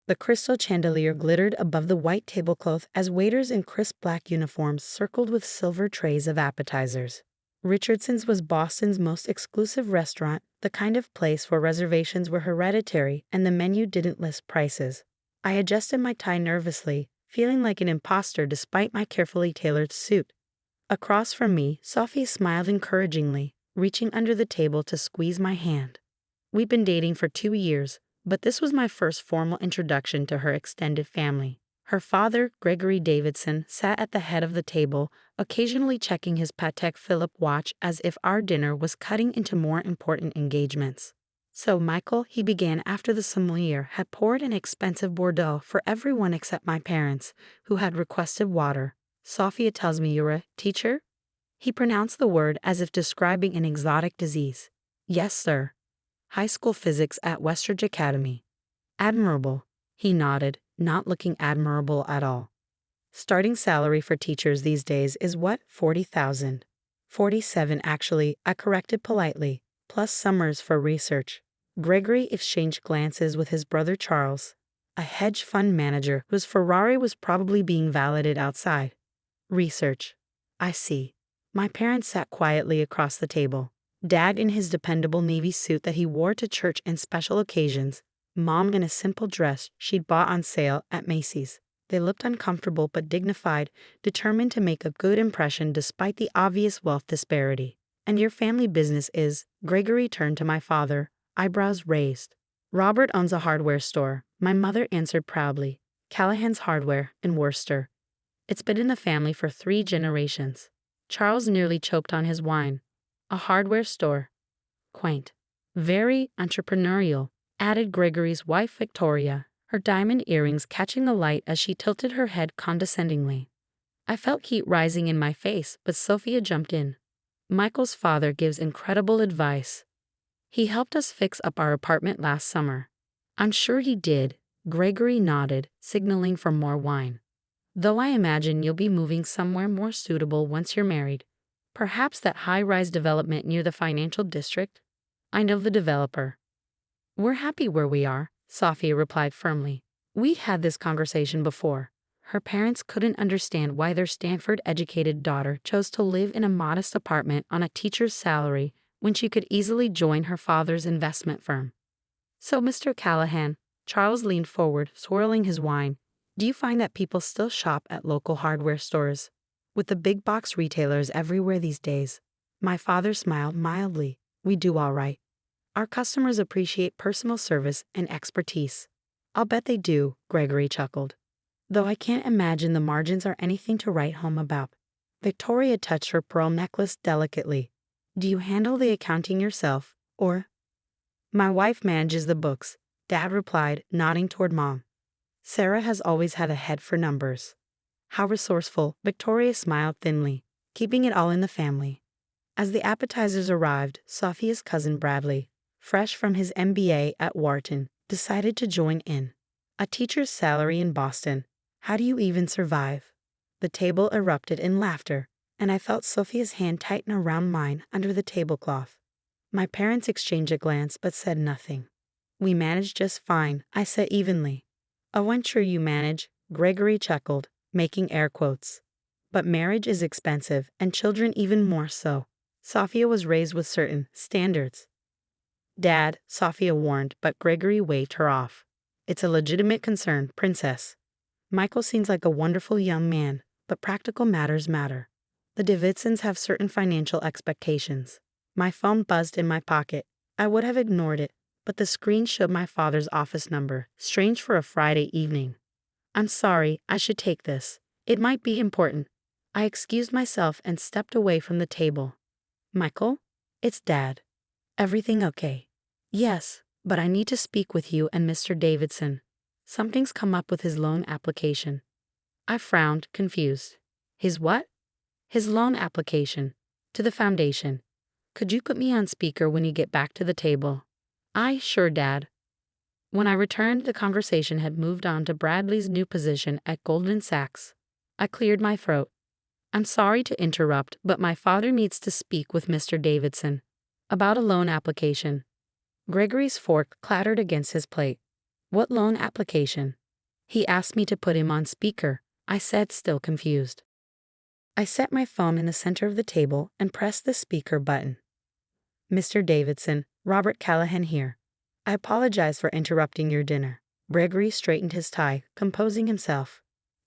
The crystal chandelier glittered above the white tablecloth as waiters in crisp black uniforms circled with silver trays of appetizers. Richardson's was Boston's most exclusive restaurant, the kind of place where reservations were hereditary and the menu didn't list prices. I adjusted my tie nervously, feeling like an imposter despite my carefully tailored suit. Across from me, Sophia smiled encouragingly, reaching under the table to squeeze my hand. We'd been dating for 2 years, but this was my first formal introduction to her extended family. Her father, Gregory Davidson, sat at the head of the table, occasionally checking his Patek Philippe watch as if our dinner was cutting into more important engagements. "So, Michael," he began after the sommelier had poured an expensive Bordeaux for everyone except my parents, who had requested water. "Sophia tells me you're a teacher?" He pronounced the word as if describing an exotic disease. "Yes, sir. High school physics at Westridge Academy." "Admirable." He nodded, not looking admirable at all. "Starting salary for teachers these days is what, 40,000? 47 actually," I corrected politely, "plus summers for research." Gregory exchanged glances with his brother Charles, a hedge fund manager whose Ferrari was probably being valeted outside. "Research. I see." My parents sat quietly across the table. Dad in his dependable navy suit that he wore to church and special occasions, Mom in a simple dress she'd bought on sale at Macy's. They looked uncomfortable but dignified, determined to make a good impression despite the obvious wealth disparity. "And your family business is?" Gregory turned to my father, eyebrows raised. "Robert owns a hardware store," my mother answered proudly. "Callahan's Hardware, in Worcester. It's been in the family for 3 generations." Charles nearly choked on his wine. "A hardware store. Quaint. Very entrepreneurial," added Gregory's wife Victoria, her diamond earrings catching the light as she tilted her head condescendingly. I felt heat rising in my face, but Sophia jumped in. "Michael's father gives incredible advice. He helped us fix up our apartment last summer." "I'm sure he did." Gregory nodded, signaling for more wine. "Though I imagine you'll be moving somewhere more suitable once you're married. Perhaps that high-rise development near the financial district?" "I know the developer." "We're happy where we are," Sophia replied firmly. We'd had this conversation before. Her parents couldn't understand why their Stanford-educated daughter chose to live in a modest apartment on a teacher's salary when she could easily join her father's investment firm. "So, Mr. Callahan," Charles leaned forward, swirling his wine, "do you find that people still shop at local hardware stores? With the big box retailers everywhere these days." My father smiled mildly. "We do all right. Our customers appreciate personal service and expertise." "I'll bet they do," Gregory chuckled. "Though I can't imagine the margins are anything to write home about." Victoria touched her pearl necklace delicately. "Do you handle the accounting yourself, or?" "My wife manages the books," Dad replied, nodding toward Mom. "Sarah has always had a head for numbers." "How resourceful," Victoria smiled thinly, "keeping it all in the family." As the appetizers arrived, Sophia's cousin Bradley, fresh from his MBA at Wharton, decided to join in. "A teacher's salary in Boston. How do you even survive?" The table erupted in laughter, and I felt Sophia's hand tighten around mine under the tablecloth. My parents exchanged a glance but said nothing. "We manage just fine," I said evenly. "Oh, I'm sure you manage," Gregory chuckled, making air quotes. "But marriage is expensive, and children even more so." Sophia was raised with certain standards. "Dad," Sophia warned, but Gregory waved her off. "It's a legitimate concern, princess. Michael seems like a wonderful young man, but practical matters matter. The Davidsons have certain financial expectations." My phone buzzed in my pocket. I would have ignored it, but the screen showed my father's office number, strange for a Friday evening. "I'm sorry, I should take this. It might be important." I excused myself and stepped away from the table. "Michael? It's Dad. Everything okay?" "Yes, but I need to speak with you and Mr. Davidson. Something's come up with his loan application." I frowned, confused. "His what?" "His loan application. To the foundation. Could you put me on speaker when you get back to the table?" Sure, Dad." When I returned, the conversation had moved on to Bradley's new position at Goldman Sachs. I cleared my throat. "I'm sorry to interrupt, but my father needs to speak with Mr. Davidson. About a loan application." Gregory's fork clattered against his plate. What loan application? He asked me to put him on speaker, I said, still confused. I set my phone in the center of the table and pressed the speaker button. Mr. Davidson, Robert Callahan here. I apologize for interrupting your dinner. Gregory straightened his tie, composing himself.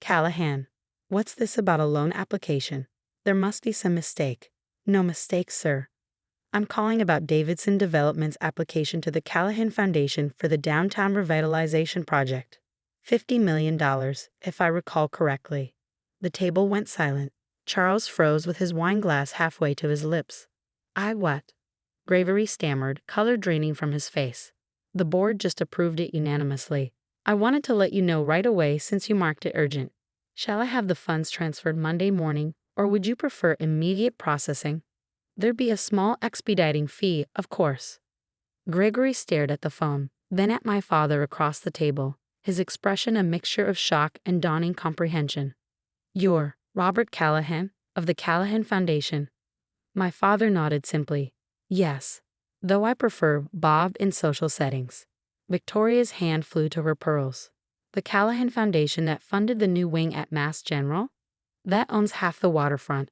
Callahan, what's this about a loan application? There must be some mistake. No mistake, sir. I'm calling about Davidson Development's application to the Callahan Foundation for the Downtown Revitalization Project. $50 million, if I recall correctly. The table went silent. Charles froze with his wine glass halfway to his lips. What? Gregory stammered, color draining from his face. The board just approved it unanimously. I wanted to let you know right away since you marked it urgent. Shall I have the funds transferred Monday morning, or would you prefer immediate processing? There'd be a small expediting fee, of course. Gregory stared at the phone, then at my father across the table, his expression a mixture of shock and dawning comprehension. You're Robert Callahan, of the Callahan Foundation. My father nodded simply. Yes, though I prefer Bob in social settings. Victoria's hand flew to her pearls. The Callahan Foundation that funded the new wing at Mass General? That owns half the waterfront.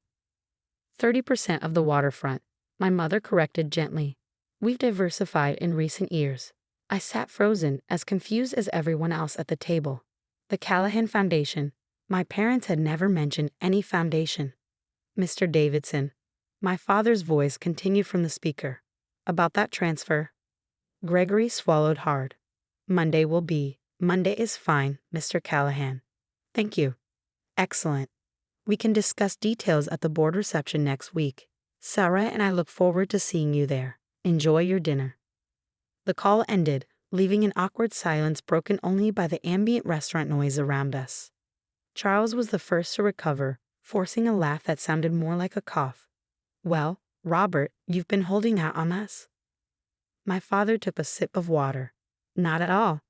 30% of the waterfront, my mother corrected gently. We've diversified in recent years. I sat frozen, as confused as everyone else at the table. The Callahan Foundation. My parents had never mentioned any foundation. Mr. Davidson. My father's voice continued from the speaker. About that transfer. Gregory swallowed hard. Monday is fine, Mr. Callahan. Thank you. Excellent. We can discuss details at the board reception next week. Sarah and I look forward to seeing you there. Enjoy your dinner. The call ended, leaving an awkward silence broken only by the ambient restaurant noise around us. Charles was the first to recover, forcing a laugh that sounded more like a cough. Well, Robert, you've been holding out on us. My father took a sip of water. Not at all.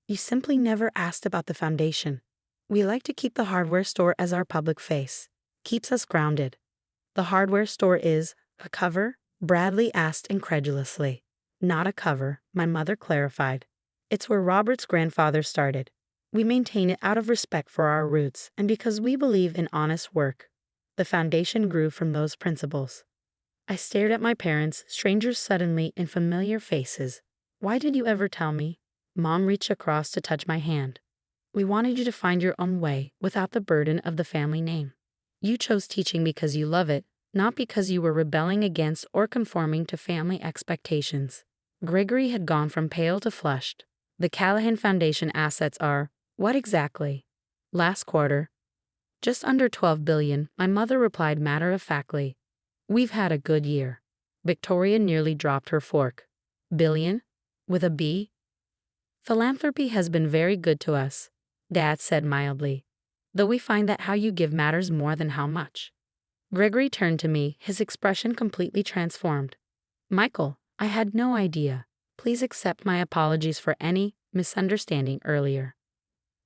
You simply never asked about the foundation. We like to keep the hardware store as our public face. Keeps us grounded. The hardware store is a cover? Bradley asked incredulously. Not a cover, my mother clarified. It's where Robert's grandfather started. We maintain it out of respect for our roots and because we believe in honest work. The foundation grew from those principles. I stared at my parents, strangers suddenly in familiar faces. Why did you ever tell me? Mom reached across to touch my hand. We wanted you to find your own way without the burden of the family name. You chose teaching because you love it, not because you were rebelling against or conforming to family expectations. Gregory had gone from pale to flushed. The Callahan Foundation assets are, what exactly? Last quarter. Just under $12 billion, my mother replied matter-of-factly. We've had a good year. Victoria nearly dropped her fork. Billion? With a B? Philanthropy has been very good to us, Dad said mildly. Though we find that how you give matters more than how much. Gregory turned to me, his expression completely transformed. Michael, I had no idea. Please accept my apologies for any misunderstanding earlier.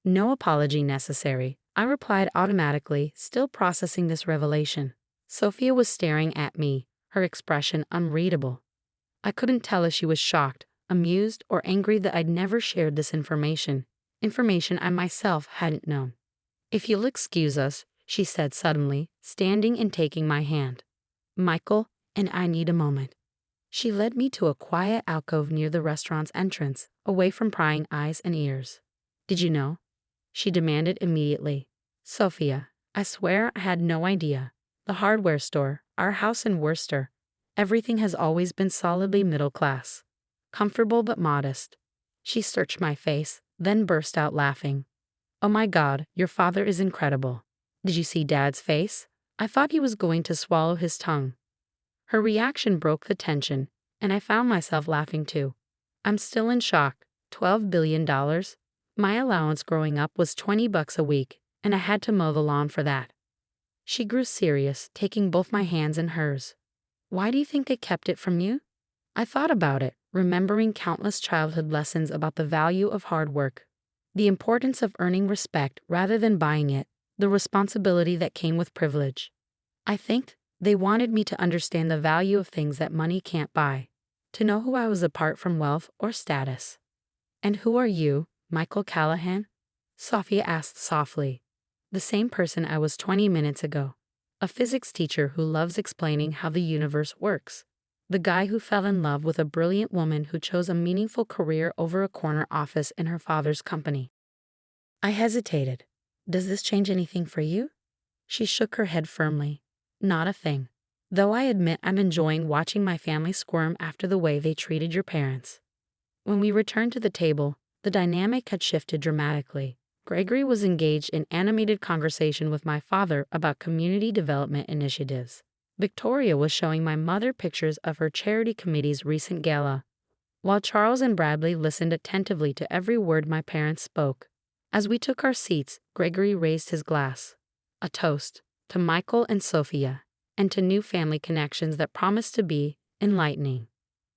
No apology necessary, I replied automatically, still processing this revelation. Sophia was staring at me, her expression unreadable. I couldn't tell if she was shocked, amused, or angry that I'd never shared this information I myself hadn't known. If you'll excuse us, she said suddenly, standing and taking my hand. Michael and I need a moment. She led me to a quiet alcove near the restaurant's entrance, away from prying eyes and ears. Did you know? She demanded immediately. Sophia, I swear I had no idea. The hardware store, our house in Worcester, everything has always been solidly middle class. Comfortable but modest. She searched my face, then burst out laughing. Oh my God, your father is incredible. Did you see Dad's face? I thought he was going to swallow his tongue. Her reaction broke the tension, and I found myself laughing too. I'm still in shock. $12 billion? My allowance growing up was $20 a week, and I had to mow the lawn for that. She grew serious, taking both my hands in hers. Why do you think they kept it from you? I thought about it, remembering countless childhood lessons about the value of hard work, the importance of earning respect rather than buying it, the responsibility that came with privilege. I think they wanted me to understand the value of things that money can't buy, to know who I was apart from wealth or status. And who are you, Michael Callahan? Sophia asked softly. The same person I was 20 minutes ago. A physics teacher who loves explaining how the universe works. The guy who fell in love with a brilliant woman who chose a meaningful career over a corner office in her father's company. I hesitated. Does this change anything for you? She shook her head firmly. Not a thing. Though I admit I'm enjoying watching my family squirm after the way they treated your parents. When we returned to the table, the dynamic had shifted dramatically. Gregory was engaged in animated conversation with my father about community development initiatives. Victoria was showing my mother pictures of her charity committee's recent gala, while Charles and Bradley listened attentively to every word my parents spoke. As we took our seats, Gregory raised his glass. A toast to Michael and Sophia, and to new family connections that promised to be enlightening.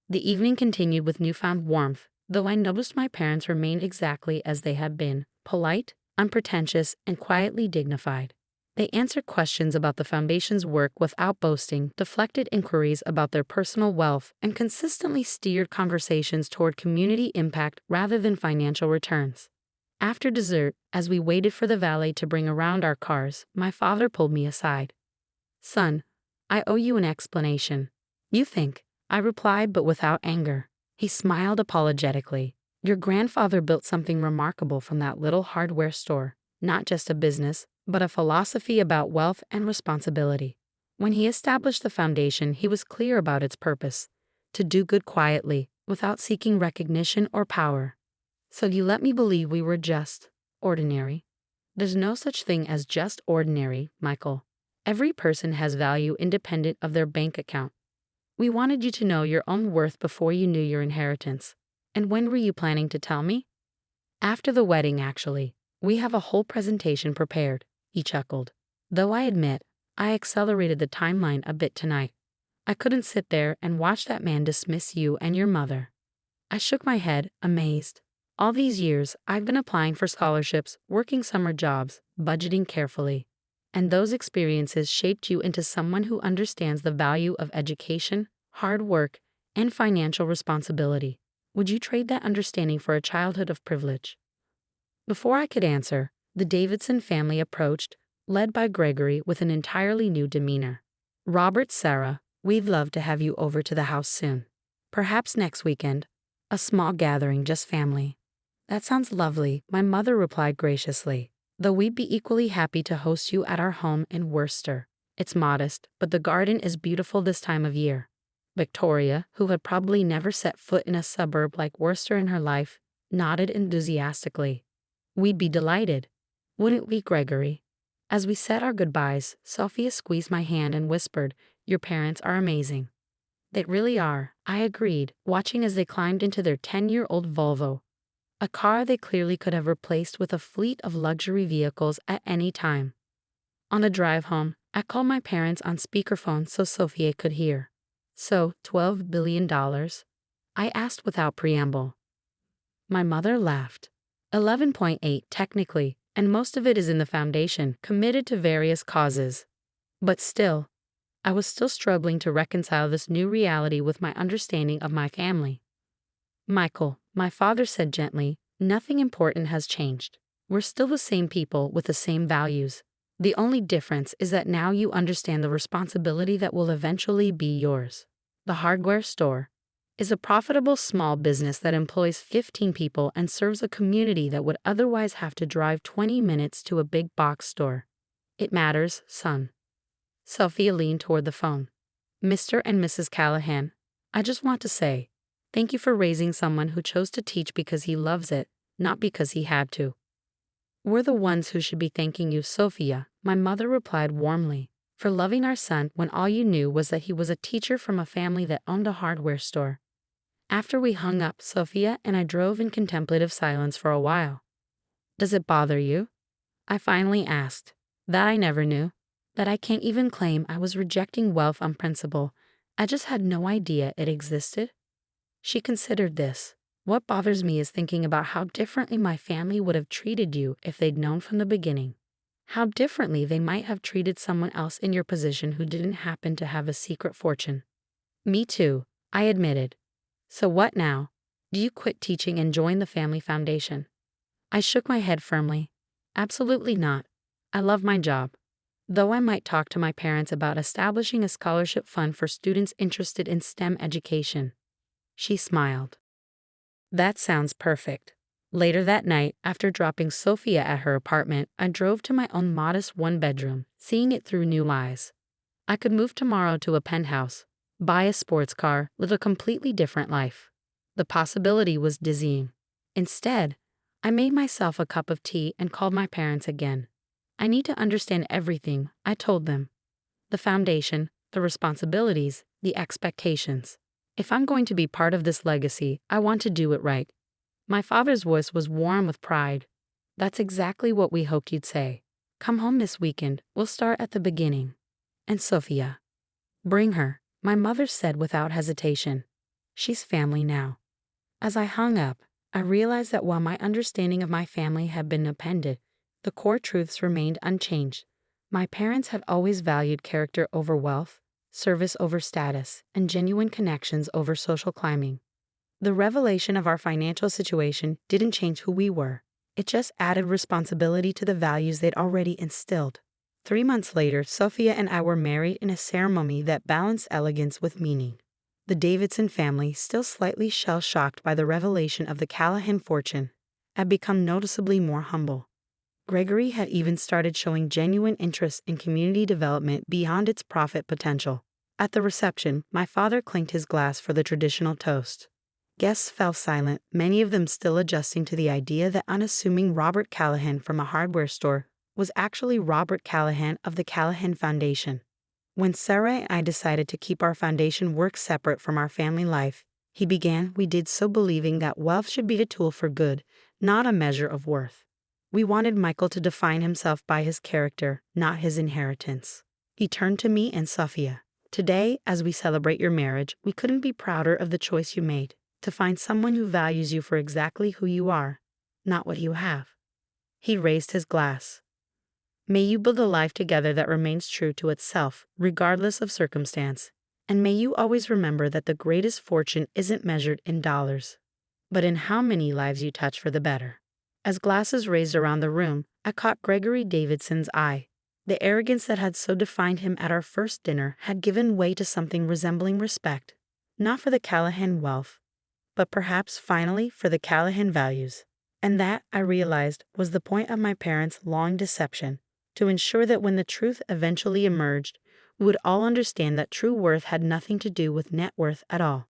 The evening continued with newfound warmth, though I noticed my parents remained exactly as they had been, polite, unpretentious, and quietly dignified. They answered questions about the foundation's work without boasting, deflected inquiries about their personal wealth, and consistently steered conversations toward community impact rather than financial returns. After dessert, as we waited for the valet to bring around our cars, my father pulled me aside. Son, I owe you an explanation. You think, I replied, but without anger. He smiled apologetically. Your grandfather built something remarkable from that little hardware store, not just a business, but a philosophy about wealth and responsibility. When he established the foundation, he was clear about its purpose: to do good quietly, without seeking recognition or power. So you let me believe we were just ordinary? There's no such thing as just ordinary, Michael. Every person has value independent of their bank account. We wanted you to know your own worth before you knew your inheritance. And when were you planning to tell me? After the wedding, actually. We have a whole presentation prepared, he chuckled. Though I admit, I accelerated the timeline a bit tonight. I couldn't sit there and watch that man dismiss you and your mother. I shook my head, amazed. All these years, I've been applying for scholarships, working summer jobs, budgeting carefully. And those experiences shaped you into someone who understands the value of education, hard work, and financial responsibility. Would you trade that understanding for a childhood of privilege? Before I could answer, the Davidson family approached, led by Gregory with an entirely new demeanor. Robert, Sarah, we'd love to have you over to the house soon. Perhaps next weekend. A small gathering, just family. That sounds lovely, my mother replied graciously, though we'd be equally happy to host you at our home in Worcester. It's modest, but the garden is beautiful this time of year. Victoria, who had probably never set foot in a suburb like Worcester in her life, nodded enthusiastically. We'd be delighted. Wouldn't we, Gregory? As we said our goodbyes, Sophia squeezed my hand and whispered, Your parents are amazing. They really are, I agreed, watching as they climbed into their 10-year-old Volvo, a car they clearly could have replaced with a fleet of luxury vehicles at any time. On the drive home, I called my parents on speakerphone so Sophia could hear. So, $12 billion? I asked without preamble. My mother laughed. 11.8 technically, and most of it is in the foundation, committed to various causes. But still, I was still struggling to reconcile this new reality with my understanding of my family. Michael, my father said gently, nothing important has changed. We're still the same people with the same values. The only difference is that now you understand the responsibility that will eventually be yours. The hardware store is a profitable small business that employs 15 people and serves a community that would otherwise have to drive 20 minutes to a big box store. It matters, son. Sophia leaned toward the phone. Mr. and Mrs. Callahan, I just want to say, thank you for raising someone who chose to teach because he loves it, not because he had to. We're the ones who should be thanking you, Sophia, my mother replied warmly, for loving our son when all you knew was that he was a teacher from a family that owned a hardware store. After we hung up, Sophia and I drove in contemplative silence for a while. Does it bother you? I finally asked. That I never knew. That I can't even claim I was rejecting wealth on principle. I just had no idea it existed. She considered this. What bothers me is thinking about how differently my family would have treated you if they'd known from the beginning. How differently they might have treated someone else in your position who didn't happen to have a secret fortune. Me too, I admitted. So what now? Do you quit teaching and join the family foundation? I shook my head firmly. Absolutely not. I love my job. Though I might talk to my parents about establishing a scholarship fund for students interested in STEM education. She smiled. That sounds perfect. Later that night, after dropping Sophia at her apartment, I drove to my own modest one-bedroom, seeing it through new eyes. I could move tomorrow to a penthouse, buy a sports car, live a completely different life. The possibility was dizzying. Instead, I made myself a cup of tea and called my parents again. I need to understand everything, I told them. The foundation, the responsibilities, the expectations. If I'm going to be part of this legacy, I want to do it right. My father's voice was warm with pride. That's exactly what we hoped you'd say. Come home this weekend, we'll start at the beginning. And Sophia. Bring her, my mother said without hesitation. She's family now. As I hung up, I realized that while my understanding of my family had been upended, the core truths remained unchanged. My parents had always valued character over wealth, service over status, and genuine connections over social climbing. The revelation of our financial situation didn't change who we were. It just added responsibility to the values they'd already instilled. 3 months later, Sophia and I were married in a ceremony that balanced elegance with meaning. The Davidson family, still slightly shell-shocked by the revelation of the Callahan fortune, had become noticeably more humble. Gregory had even started showing genuine interest in community development beyond its profit potential. At the reception, my father clinked his glass for the traditional toast. Guests fell silent, many of them still adjusting to the idea that unassuming Robert Callahan from a hardware store was actually Robert Callahan of the Callahan Foundation. When Sarah and I decided to keep our foundation work separate from our family life, he began, we did so believing that wealth should be a tool for good, not a measure of worth. We wanted Michael to define himself by his character, not his inheritance. He turned to me and Sophia. Today, as we celebrate your marriage, we couldn't be prouder of the choice you made, to find someone who values you for exactly who you are, not what you have. He raised his glass. May you build a life together that remains true to itself, regardless of circumstance. And may you always remember that the greatest fortune isn't measured in dollars, but in how many lives you touch for the better. As glasses raised around the room, I caught Gregory Davidson's eye. The arrogance that had so defined him at our first dinner had given way to something resembling respect, not for the Callahan wealth, but perhaps finally for the Callahan values. And that, I realized, was the point of my parents' long deception, to ensure that when the truth eventually emerged, we would all understand that true worth had nothing to do with net worth at all.